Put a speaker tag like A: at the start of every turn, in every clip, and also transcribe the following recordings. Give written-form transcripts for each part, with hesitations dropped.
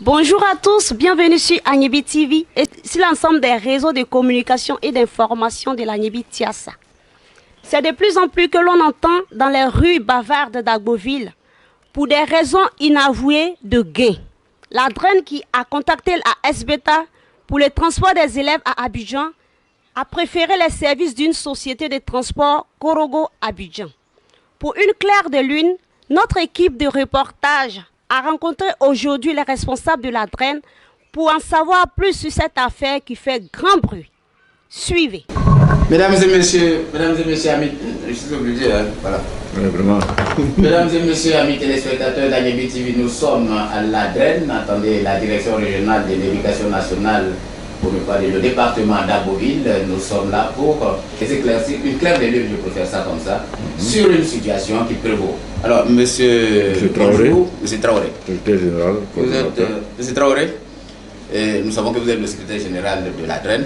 A: Bonjour à tous, bienvenue sur Agnebi TV et sur l'ensemble des réseaux de communication et d'information de l'Agnebi Tiassa. C'est de plus en plus que l'on entend dans les rues bavardes d'Agboville pour des raisons inavouées de gain. La DREN qui a contacté la SBTA pour le transport des élèves à Abidjan a préféré les services d'une société de transport Korogo Abidjan. Pour une claire de lune, notre équipe de reportage a rencontré aujourd'hui les responsables de la DREN pour en savoir plus sur cette affaire qui fait grand bruit. Suivez.
B: Mesdames et messieurs, amis, je suis obligé, hein, voilà.
C: Oui, vraiment.
B: Mesdames et messieurs, amis téléspectateurs d'Agnebi TV, nous sommes à la DREN, attendez, la Direction régionale de l'éducation nationale, pour ne pas dire le département d'Agboville. Nous sommes là pour éclaircir une claire de lune, je peux faire ça comme ça, sur une situation qui prévaut. Alors, monsieur
C: Traoré.
B: Bonjour, monsieur Traoré.
C: Secrétaire général.
B: Vous êtes, monsieur Traoré, et nous savons que vous êtes le secrétaire général de la DREN.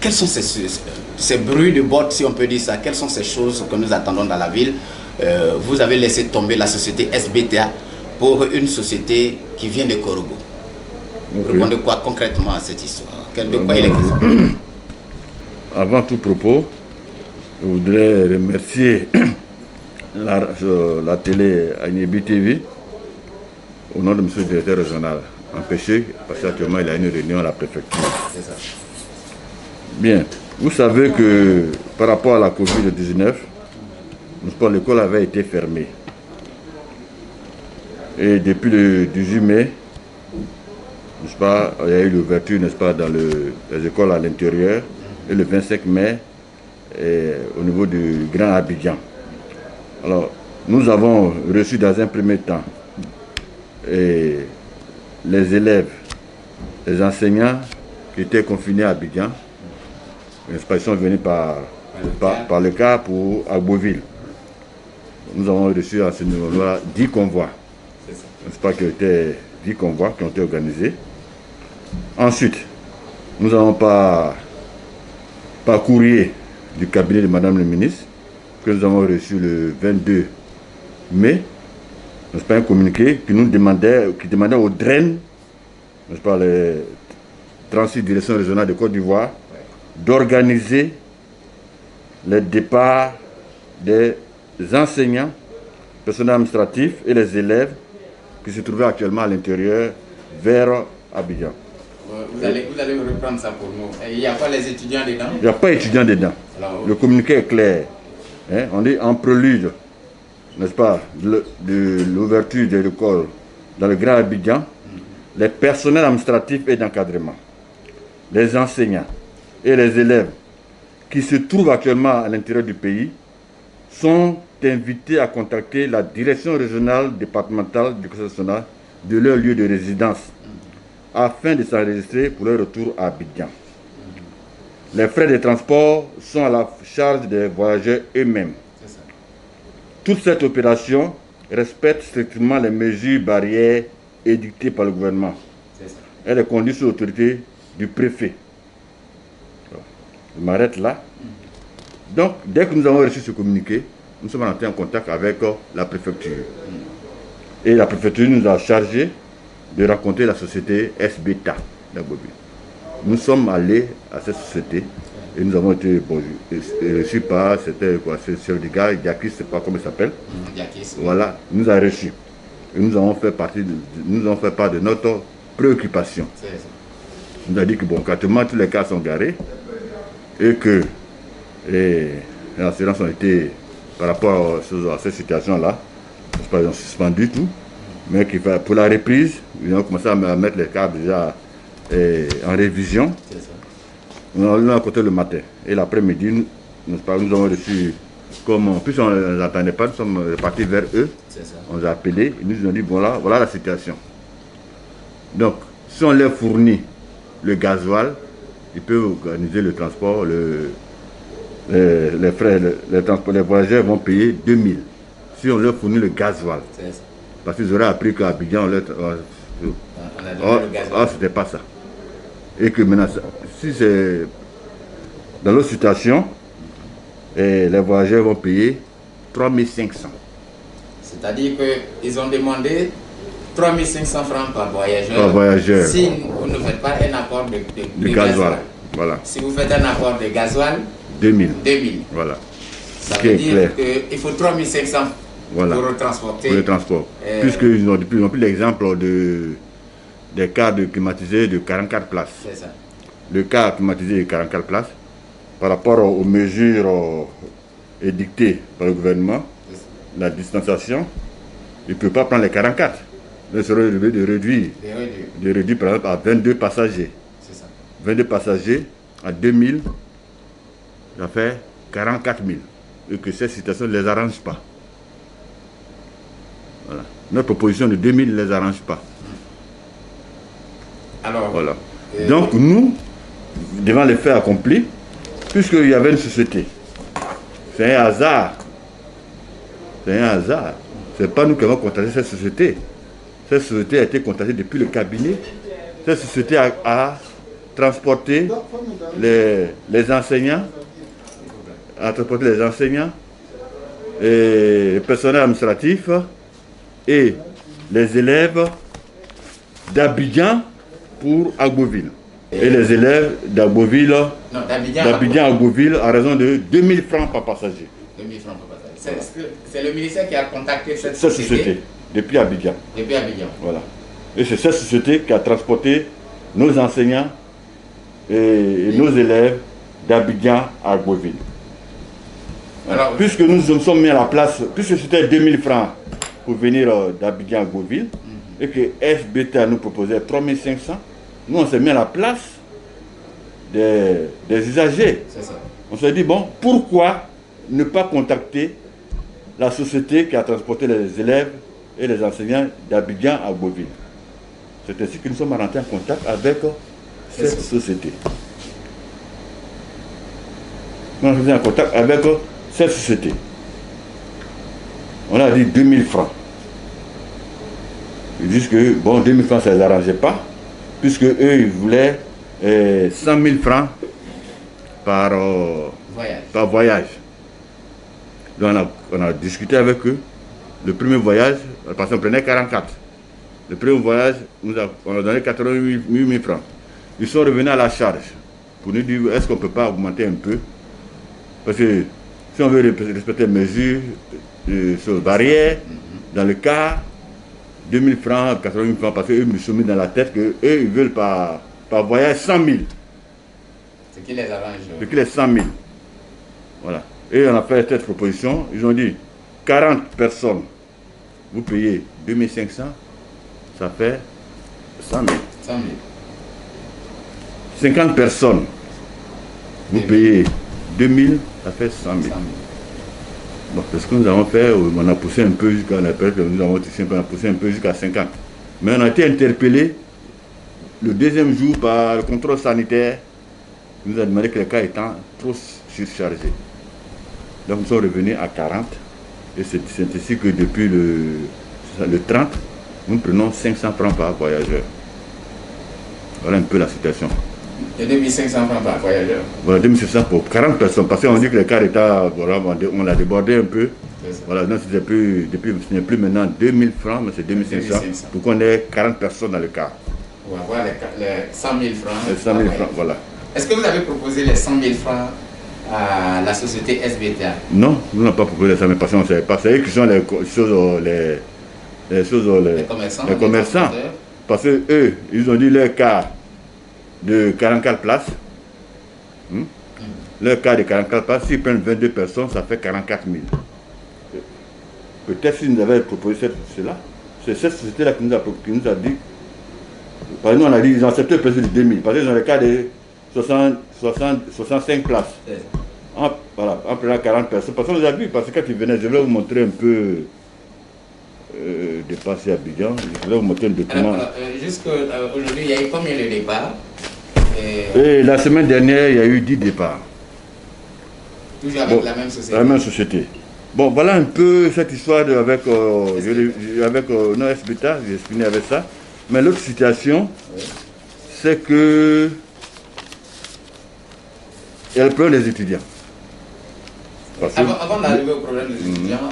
B: Quels sont ces bruits de bottes, si on peut dire ça? Quelles sont ces choses que nous attendons dans la ville? Vous avez laissé tomber la société SBTA pour une société qui vient de Korogo. Vous répondez quoi concrètement à cette histoire? De quoi il est question?
C: Avant tout propos, je voudrais remercier la télé Agnebi TV au nom de M. le directeur régional, empêché parce qu'actuellement il y a une réunion à la préfecture.
B: C'est ça.
C: Bien, vous savez que par rapport à la Covid-19, l'école avait été fermée. Et depuis le 18 mai, n'est-ce pas, il y a eu l'ouverture, n'est-ce pas, dans les écoles à l'intérieur, et le 25 mai, au niveau du Grand Abidjan. Alors, nous avons reçu dans un premier temps les élèves, les enseignants qui étaient confinés à Abidjan. N'est-ce pas, ils sont venus par le car pour Agboville. Nous avons reçu à ce niveau-là 10 convois. N'est-ce pas, qui étaient 10 convois qui ont été organisés. Ensuite, nous avons par courrier du cabinet de Madame le ministre, que nous avons reçu le 22 mai, n'est-ce pas, un communiqué qui demandait au DREN, n'est-ce pas, les 36 directions régionales de Côte d'Ivoire, d'organiser le départ des enseignants, personnels administratifs et les élèves qui se trouvaient actuellement à l'intérieur vers Abidjan.
B: Vous allez reprendre ça pour nous. Il n'y a pas les étudiants dedans?
C: Il n'y a pas d'étudiants dedans. Alors, le communiqué est clair. Hein? On dit en prélude, n'est-ce pas, de l'ouverture de l'école dans le Grand Abidjan, les personnels administratifs et d'encadrement, les enseignants et les élèves qui se trouvent actuellement à l'intérieur du pays sont invités à contacter la direction régionale départementale du Conseil national de leur lieu de résidence afin de s'enregistrer pour leur retour à Abidjan. Les frais de transport sont à la charge des voyageurs eux-mêmes. Toute cette opération respecte strictement les mesures barrières édictées par le gouvernement. Elle est conduite sous l'autorité du préfet. Je m'arrête là. Donc, dès que nous avons reçu ce communiqué, nous sommes entrés en contact avec la préfecture. Et la préfecture nous a chargé de rencontrer la société SBTA d'Agboville. Nous sommes allés à cette société et nous avons été reçus par, c'était quoi, c'est chef de gare, Yakis, je ne sais pas comment il s'appelle.
B: Yakis.
C: Voilà, il nous a reçus. Et nous avons fait part de notre préoccupation. Il nous a dit que bon, actuellement tous les cas sont garés et que les assurances ont été, par rapport à cette situation-là, ils ont suspendu tout, mais qu'il va, pour la reprise, ils ont commencé à mettre les cas déjà en révision. Nous allons rencontrer le matin et l'après-midi, nous avons reçu, comme en plus on ne l'attendait pas, nous sommes repartis vers eux, on les a appelés, ils nous ont dit voilà la situation. Donc, si on leur fournit le gasoil, ils peuvent organiser le transport, les frais, les voyageurs vont payer 2000 si on leur fournit le gasoil. Parce qu'ils auraient appris qu'à Abidjan, c'était pas ça. Et que maintenant, si c'est dans l'autre situation, les voyageurs vont payer 3500.
B: C'est-à-dire qu'ils ont demandé 3500 francs par voyageur.
C: Par voyageur.
B: Si vous ne faites pas un apport de
C: gasoil. Voilà.
B: Si vous faites un apport de gasoil,
C: 2000.
B: 2000.
C: Voilà.
B: Ça veut dire qu'il faut 3500
C: voilà.
B: pour transporter.
C: Pour le transport. Puisqu'ils ont pris l'exemple des cars climatisés de 44 places.
B: C'est ça.
C: Le car climatisé de 44 places, par rapport aux mesures édictées par le gouvernement, la distanciation, il ne peut pas prendre les 44. Il serait de réduire par exemple à 22 passagers.
B: C'est ça.
C: 22 passagers à 2000, ça fait 44 000. Et que cette situation ne les arrange pas. Voilà. Notre proposition de 2000 ne les arrange pas.
B: Alors,
C: voilà. Donc nous, devant les faits accomplis, puisqu'il y avait une société, c'est un hasard. C'est un hasard. Ce n'est pas nous qui avons contacté cette société. Cette société a été contactée depuis le cabinet. Cette société a transporté les enseignants, et le personnel administratif et les élèves d'Abidjan pour Agboville. Et les élèves d'Agboville à Agboville à raison de 2000 francs par passager.
B: 2000 francs par passager. C'est le ministère qui a contacté cette société
C: depuis Abidjan.
B: Depuis Abidjan.
C: Voilà. Et c'est cette société qui a transporté nos enseignants et nos élèves d'Abidjan à Agboville. Alors, puisque nous nous sommes mis à la place, puisque c'était 2000 francs pour venir d'Abidjan à Agboville, et que FBTA nous proposait 3500, nous on s'est mis à la place des usagers. On s'est dit, bon, pourquoi ne pas contacter la société qui a transporté les élèves et les enseignants d'Abidjan à Agboville. C'est ainsi que nous sommes rentrés en contact avec cette société. Nous sommes rentrés en contact avec cette société. On a dit 2000 francs. Ils disent que, bon, 2000 francs, ça ne les arrangeait pas, puisque eux, ils voulaient 100 000 francs par voyage. Donc, on a discuté avec eux. Le premier voyage, parce qu'on prenait 44. Le premier voyage, on a donné 88 000 francs. Ils sont revenus à la charge pour nous dire, est-ce qu'on ne peut pas augmenter un peu? Parce que si on veut respecter les mesures sur barrière, dans le cas, 2000 francs, 80 000 francs, parce qu'eux me sont mis dans la tête qu'eux, ils veulent par voyage 100 000.
B: Ce qui les arrange.
C: Ce qui les 100 000. Voilà. Et on a fait cette proposition. Ils ont dit 40 personnes, vous payez 2500, ça fait 100 000.
B: 100 000.
C: 50 personnes, vous payez 2000, ça fait 100 000. Bon, c'est ce que nous avons fait, on a poussé un peu jusqu'à la période que nous avons poussé un peu jusqu'à 50. Mais on a été interpellé le deuxième jour par le contrôle sanitaire. Il nous a demandé que les cas étant trop surchargés. Donc nous sommes revenus à 40. Et c'est ainsi que depuis le 30, nous prenons 500 francs par voyageur. Voilà un peu la situation.
B: Et 2500 francs par voyageur.
C: Voilà, 2500 pour 40 personnes. Parce qu'on dit que les cas état, voilà, on l'a débordé un peu. Voilà, donc ce n'est plus maintenant 2000 francs, mais c'est 2500. Pour qu'on ait 40 personnes dans le cas.
B: On va voir les 100 000 francs.
C: Les 100 000 francs, voilà.
B: Est-ce que vous avez proposé les 100 000 francs à la société SBTA?
C: Non, nous n'avons pas proposé les 100 000 parce qu'on ne savait pas. C'est eux qui sont les commerçants. Parce qu'eux, ils ont dit leur cas de 44 places. Leur cas de 44 places, s'ils prennent 22 personnes, ça fait 44 000. Peut-être s'ils nous avaient proposé cela, c'est cette société-là qui nous a dit. Parce que nous, on a dit qu'ils ont accepté le prix de 2000. Parce qu'ils ont le cas de 65 places. Voilà, en prenant 40 personnes. Parce qu'on nous a vu, parce que quand ils venaient, je vais vous montrer un peu de passer à Abidjan. Je vais vous montrer le document.
B: Jusqu'aujourd'hui, il y a eu combien de départs?
C: Et la semaine dernière, il y a eu 10 départs.
B: Toujours avec la même société?
C: La même société. Bon, voilà un peu cette histoire avec non SBTA, j'ai expliqué avec ça. Mais l'autre situation, c'est que il y a le problème des étudiants.
B: Avant d'arriver au problème des étudiants,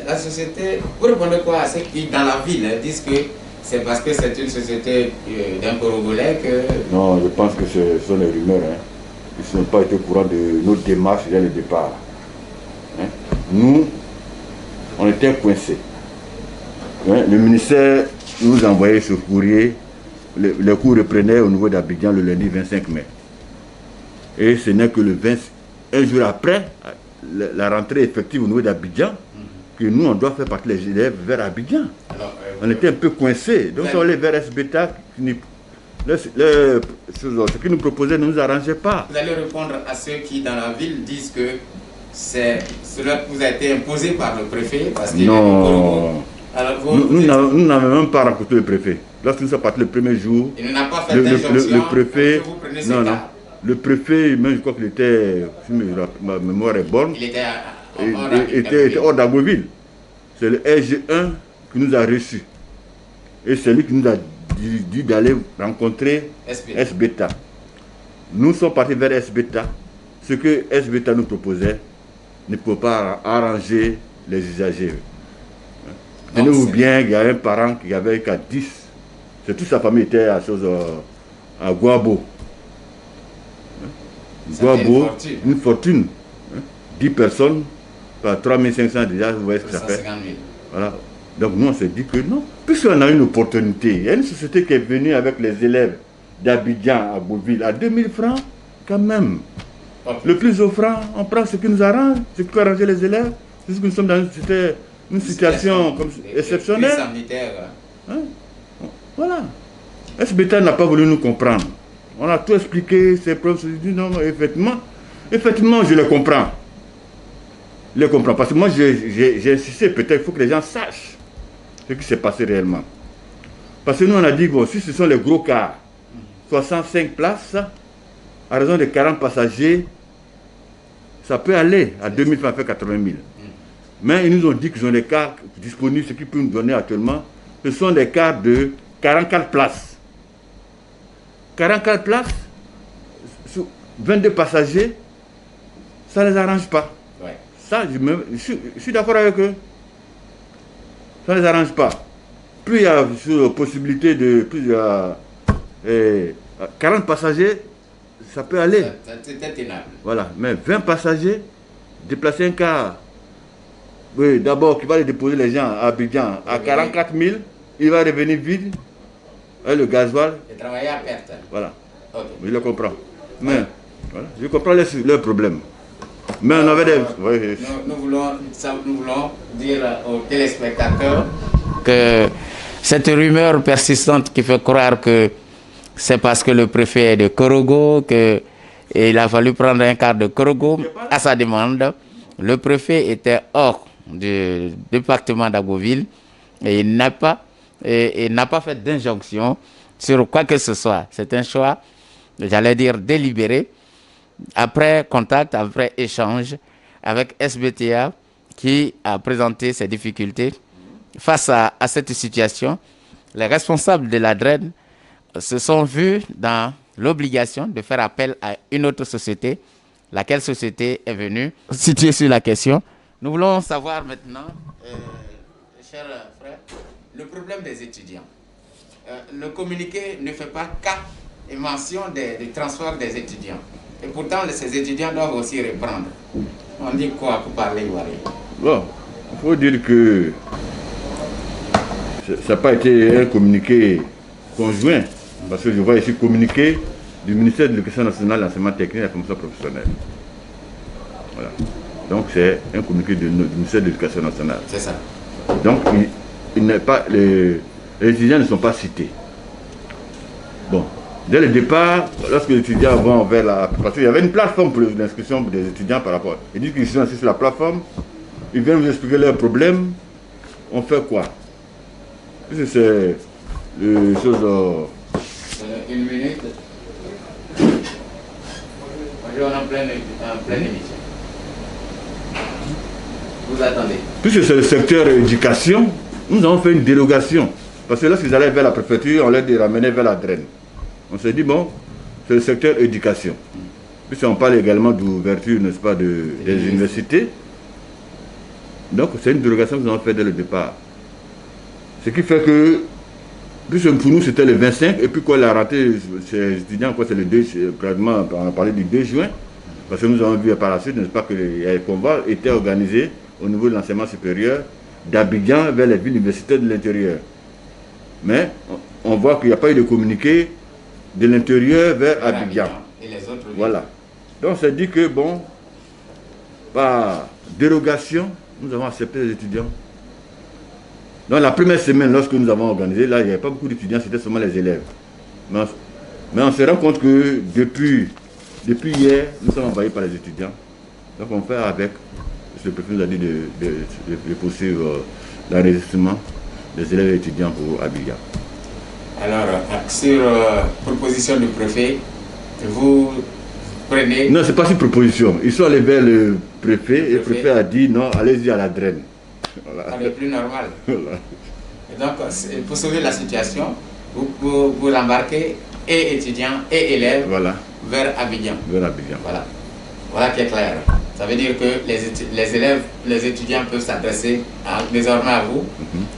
B: la société, vous répondez quoi à ceux qui, dans la ville, disent que C'est parce que c'est une société d'un Congolais que...
C: Non, je pense que ce sont les rumeurs. Hein. Ils n'ont pas été au courant de nos démarches dès le départ. Hein. Nous, on était coincés. Hein. Le ministère nous envoyait ce courrier. Les cours reprenaient au niveau d'Abidjan le lundi 25 mai. Et ce n'est que un jour après la rentrée effective au niveau d'Abidjan que nous, on doit faire partie des élèves vers Abidjan. Alors, on était un peu coincés. Donc, on allait vers SBETA. Ce qu'ils nous proposaient ne nous arrangeait pas.
B: Vous allez répondre à ceux qui, dans la ville, disent que cela vous a été imposé par le préfet parce qu'il
C: non. Nous n'avons même pas rencontré le préfet. Lorsque nous sommes partis le premier jour,
B: il n'a pas fait d'injonction.
C: Le préfet, le préfet, même je crois qu'il était, si ma mémoire est bonne, il était hors d'Agboville. C'est le RG1 qui nous a reçus. Et c'est lui qui nous a dit d'aller rencontrer SBETA. Nous sommes partis vers SBETA. Ce que SBETA nous proposait ne pouvait pas arranger les usagers. Tenez-vous bien, il y a un parent qui avait qu'à 10. C'est toute sa famille était à Guabo. Guabo, une fortune. 10 personnes, par 3500 déjà, vous voyez ce que ça fait. Voilà. Donc nous, on s'est dit que non. Puisqu'on a une opportunité, il y a une société qui est venue avec les élèves d'Abidjan à Beauville à 2000 francs, quand même. Le plus offrant, on prend ce qui nous arrange, ce qui peut arranger les élèves. C'est ce que nous sommes dans une situation comme exceptionnelle. Hein? Voilà. SBETA n'a pas voulu nous comprendre. On a tout expliqué, ces preuves, non, effectivement, je les comprends. Parce que moi, j'ai insisté, peut-être il faut que les gens sachent ce qui s'est passé réellement. Parce que nous, on a dit, bon, si ce sont les gros cars, 65 places, à raison de 40 passagers, ça peut aller à 2000 francs, fait 80 000. Mais ils nous ont dit qu'ils ont des cars disponibles, ce qu'ils peuvent nous donner actuellement, ce sont des cars de 44 places. 44 places, sur 22 passagers, ça ne les arrange pas. Ouais. Ça, je suis d'accord avec eux. Ça ne les arrange pas. Plus il y a possibilité de... Plus il y a 40 passagers, ça peut aller.
B: C'est intenable.
C: Voilà. Mais 20 passagers, déplacer un car, oui, d'abord, qui va les déposer les gens à Abidjan à 44 000, il va revenir vide, avec le gasoil.
B: Et travailler à perte.
C: Voilà. Okay. Je le comprends. Mais, voilà, je comprends leurs problèmes. Mais on avait des... Oui.
B: Nous voulons dire aux téléspectateurs que cette rumeur persistante qui fait croire que c'est parce que le préfet est de Korogo qu'il a fallu prendre un quart de Korogo à sa demande. Le préfet était hors du département d'Agboville et il n'a pas fait d'injonction sur quoi que ce soit. C'est un choix, j'allais dire, délibéré, après contact, après échange avec SBTA qui a présenté ses difficultés. Face à cette situation, les responsables de la DREN se sont vus dans l'obligation de faire appel à une autre société, laquelle société est venue situer sur la question. Nous voulons savoir maintenant, cher frère, le problème des étudiants. Le communiqué ne fait pas cas et mention des transferts des étudiants. Et pourtant, ces étudiants doivent aussi reprendre. On dit quoi pour parler ivoirien?
C: Bon, il faut dire que ça n'a pas été un communiqué conjoint. Parce que je vois ici communiqué du ministère de l'Éducation nationale, de l'enseignement technique et de la formation professionnelle. Voilà. Donc c'est un communiqué du ministère de l'Éducation nationale.
B: C'est ça.
C: Donc les étudiants ne sont pas cités. Bon, dès le départ, lorsque les étudiants vont vers la... Parce qu'il y avait une plateforme pour l'inscription des étudiants par rapport... Ils disent qu'ils sont inscrits sur la plateforme, ils viennent vous expliquer leurs problèmes, on fait quoi? Puisque c'est les choses...
B: Une minute. On est en pleine émission. Vous attendez.
C: Puisque c'est le secteur éducation, nous avons fait une dérogation. Parce que lorsqu'ils allaient vers la préfecture, on les ramenait vers la DREN. On s'est dit, bon, c'est le secteur éducation. Puisqu'on parle également d'ouverture, n'est-ce pas, des universités. Donc c'est une dérogation que nous avons faite dès le départ. Ce qui fait que Puis pour nous, c'était le 25. Et puis quand la rentrée, ces étudiants, quoi, c'est le 2, pratiquement, on a parlé du 2 juin. Parce que nous avons vu par la suite, n'est-ce pas, que les combats étaient organisés au niveau de l'enseignement supérieur d'Abidjan vers les villes universitaires de l'intérieur. Mais on voit qu'il n'y a pas eu de communiqué de l'intérieur vers Abidjan.
B: Et les autres villes.
C: Voilà. Donc c'est dit que, bon, par dérogation, nous avons accepté les étudiants. Dans la première semaine, lorsque nous avons organisé, là, il n'y avait pas beaucoup d'étudiants, c'était seulement les élèves. Mais on se rend compte que depuis hier, nous sommes envahis par les étudiants. Donc on fait avec. Le préfet nous a dit de poursuivre l'enregistrement des élèves et étudiants pour Abidjan.
B: Alors, sur proposition du préfet, vous prenez...
C: Non, ce n'est pas sur proposition. Ils sont allés vers le préfet et le préfet a dit non, allez-y à la draine. Voilà.
B: C'est le plus normal.
C: Voilà.
B: Et donc, pour sauver la situation, vous embarquez et étudiants et élèves
C: Voilà.
B: vers Abidjan.
C: Vers Abidjan.
B: Voilà. Voilà qui est clair. Ça veut dire que les élèves, les étudiants peuvent s'adresser désormais à vous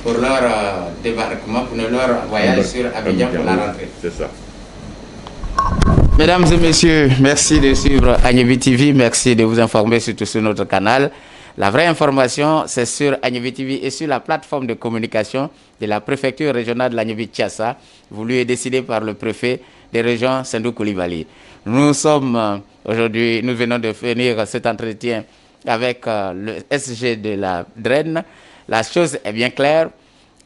B: pour leur débarquement, pour leur voyage sur Abidjan pour la rentrée.
C: C'est ça.
B: Mesdames et messieurs, merci de suivre Agnebi TV. Merci de vous informer surtout sur notre canal. La vraie information, c'est sur Agnebi TV et sur la plateforme de communication de la préfecture régionale de l'Agnebi-Tiassa, voulu et décidé par le préfet des régions Sendou Coulibaly. Nous sommes aujourd'hui, nous venons de finir cet entretien avec le SG de la DREN. La chose est bien claire.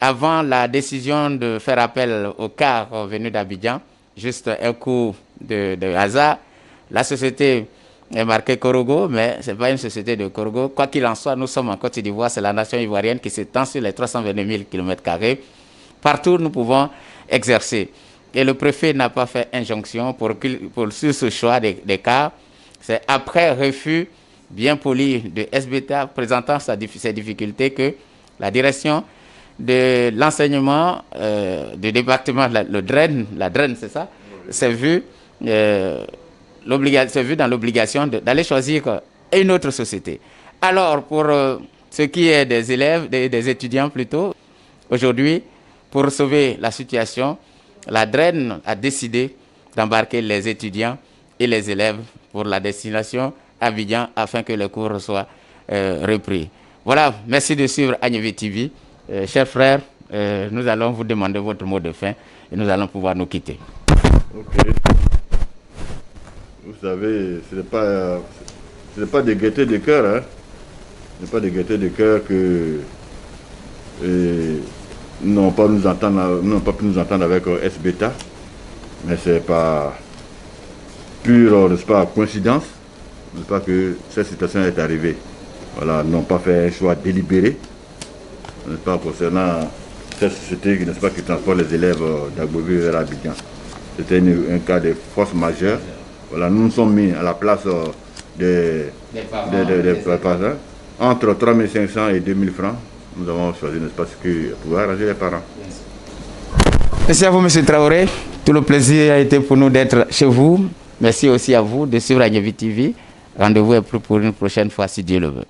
B: Avant la décision de faire appel au car venu d'Abidjan, juste un coup de hasard, la société est marquée Korogo, mais ce n'est pas une société de Korogo. Quoi qu'il en soit, nous sommes en Côte d'Ivoire, c'est la nation ivoirienne qui s'étend sur les 322 000 km². Partout, nous pouvons exercer. Et le préfet n'a pas fait injonction sur ce choix des cas. C'est après refus bien poli de SBTA présentant ses difficultés que la direction de l'enseignement du département, le DREN, la DREN, c'est ça, s'est vu dans l'obligation d'aller choisir une autre société. Alors, pour ce qui est des élèves, des étudiants plutôt, aujourd'hui, pour sauver la situation, la DREN a décidé d'embarquer les étudiants et les élèves pour la destination Abidjan afin que les cours soient repris. Voilà, merci de suivre Agnebi TV. Chers frères, nous allons vous demander votre mot de fin et nous allons pouvoir nous quitter.
C: Ok. Vous savez, ce n'est pas de gaieté de cœur, hein. Ce n'est pas de gaieté de cœur que n'ont pas pu nous entendre avec SBTA, mais c'est pas pure, n'est-ce pas, coïncidence, n'est-ce pas, que cette situation est arrivée. Voilà, n'ont pas fait un choix délibéré, n'est-ce pas, concernant cette société, n'est-ce pas, qui transporte les élèves d'Agbovi vers Abidjan. C'était un cas de force majeure. Voilà, nous nous sommes mis à la place des parents. Entre 3 500 et 2 000 francs, nous avons choisi, n'est-ce pas, ce qui pouvait arranger les parents.
B: Merci à vous, M. Traoré. Tout le plaisir a été pour nous d'être chez vous. Merci aussi à vous de suivre Agnebi TV. Rendez-vous pour une prochaine fois, si Dieu le veut.